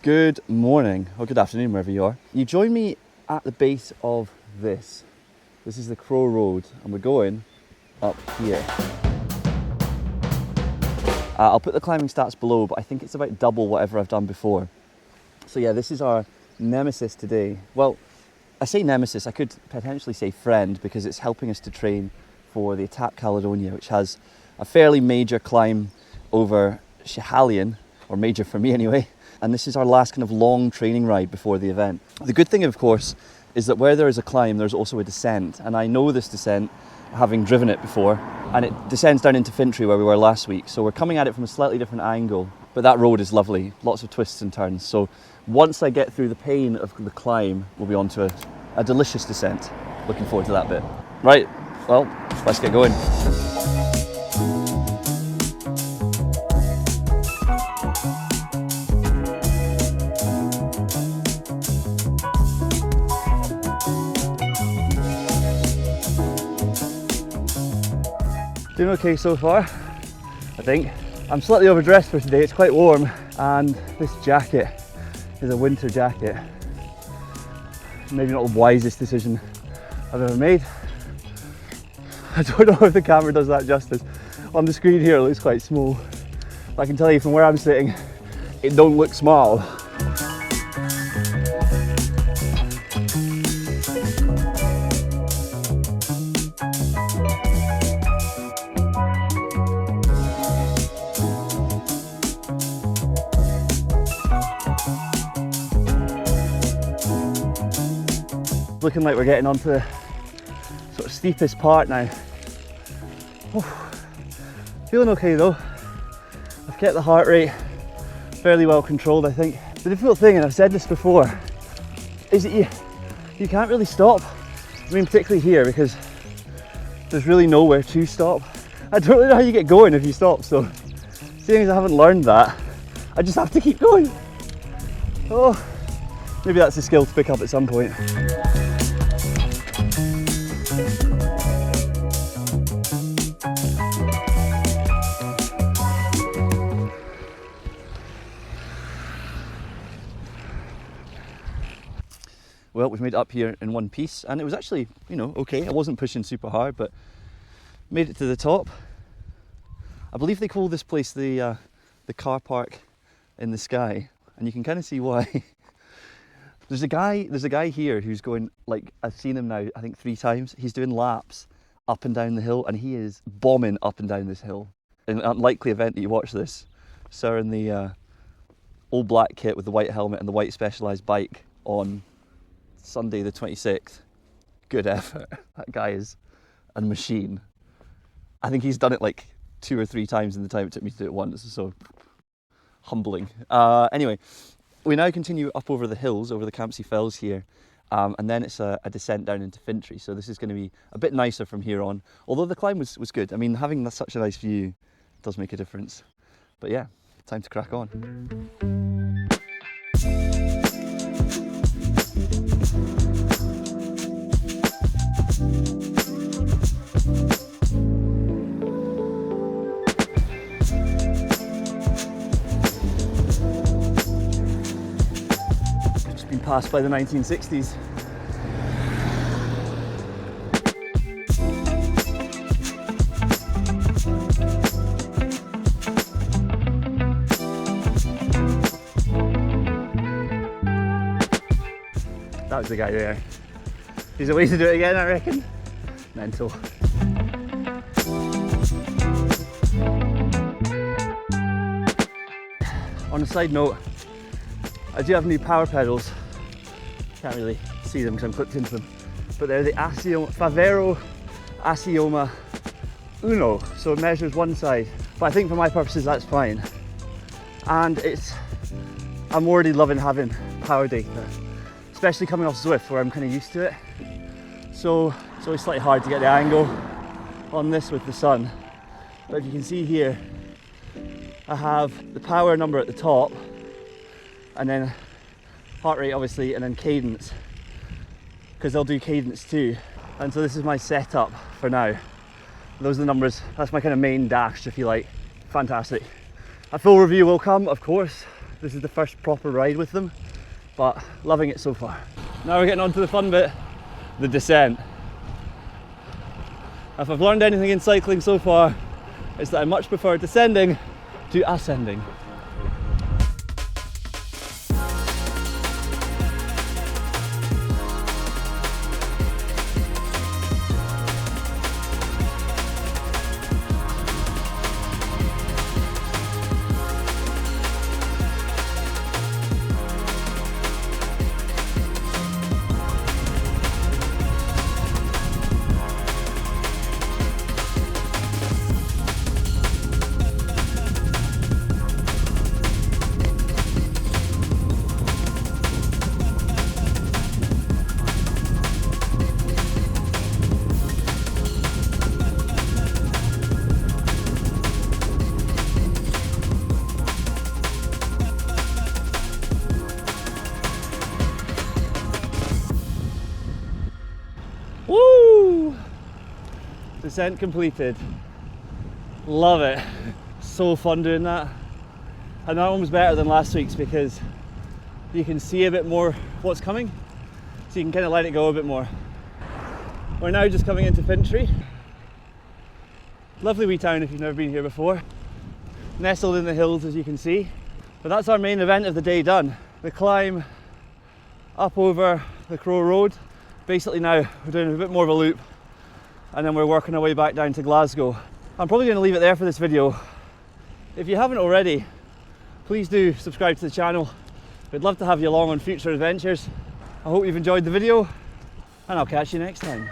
Good morning, or good afternoon, wherever you are. You join me at the base of this. This is the Crow Road, and we're going up here. I'll put the climbing stats below, but I think it's about double whatever I've done before. So yeah, this is our nemesis today. Well, I say nemesis, I could potentially say friend, because it's helping us to train for the Etape Caledonia, which has a fairly major climb over Highland, or major for me anyway. And this is our last kind of long training ride before the event. The good thing, of course, is that where there is a climb, there's also a descent. And I know this descent, having driven it before, and it descends down into Fintry where we were last week. So we're coming at it from a slightly different angle, but that road is lovely, lots of twists and turns. So once I get through the pain of the climb, we'll be on to a delicious descent. Looking forward to that bit. Right, well, let's get going. Doing okay so far, I think. I'm slightly overdressed for today, it's quite warm, and this jacket is a winter jacket. Maybe not the wisest decision I've ever made. I don't know if the camera does that justice. On the screen here it looks quite small. But I can tell you from where I'm sitting, it don't look small. Looking like we're getting onto the sort of steepest part now. Feeling okay though. I've kept the heart rate fairly well controlled, I think. The difficult thing, and I've said this before, is that you can't really stop. I mean, particularly here, because there's really nowhere to stop. I don't really know how you get going if you stop, so seeing as I haven't learned that, I just have to keep going. Oh, maybe that's a skill to pick up at some point. Well, we've made it up here in one piece, and it was actually, okay. I wasn't pushing super hard, but made it to the top. I believe they call this place the car park in the sky, and you can kind of see why. There's a guy here who's going, like, I've seen him now, I think 3 times. He's doing laps up and down the hill, and he is bombing up and down this hill. In an unlikely event that you watch this, sir in the all black kit with the white helmet and the white Specialized bike on Sunday the 26th. Good effort. That guy is a machine. I think he's done it like 2 or 3 times in the time it took me to do it once, so humbling. Anyway, we now continue up over the hills, over the Campsie Fells here, and then it's a descent down into Fintry, so this is going to be a bit nicer from here on, although the climb was good. I mean, having such a nice view does make a difference. But yeah, time to crack on. Passed by the 1960s. That was the guy there. There's a way to do it again, I reckon. Mental. On a side note, I do have new power pedals. Can't really see them because I'm clipped into them, but they're the Favero Assioma Uno, so it measures one side, but I think for my purposes that's fine. And I'm already loving having power data, especially coming off Zwift where I'm kind of used to it, so it's always slightly hard to get the angle on this with the sun. But if you can see here, I have the power number at the top, and then heart rate obviously, and then cadence, because they'll do cadence too. And so this is my setup for now. Those are the numbers. That's my kind of main dash, if you like. Fantastic. A full review will come, of course. This is the first proper ride with them, but loving it so far. Now we're getting on to the fun bit, the descent. If I've learned anything in cycling so far, it's that I much prefer descending to ascending. Woo! Descent completed. Love it. So fun doing that. And that one was better than last week's because you can see a bit more what's coming, so you can kind of let it go a bit more. We're now just coming into Fintry. Lovely wee town if you've never been here before. Nestled in the hills, as you can see. But that's our main event of the day done. The climb up over the Crow Road. Basically now we're doing a bit more of a loop and then we're working our way back down to Glasgow. I'm probably going to leave it there for this video. If you haven't already, please do subscribe to the channel. We'd love to have you along on future adventures. I hope you've enjoyed the video and I'll catch you next time.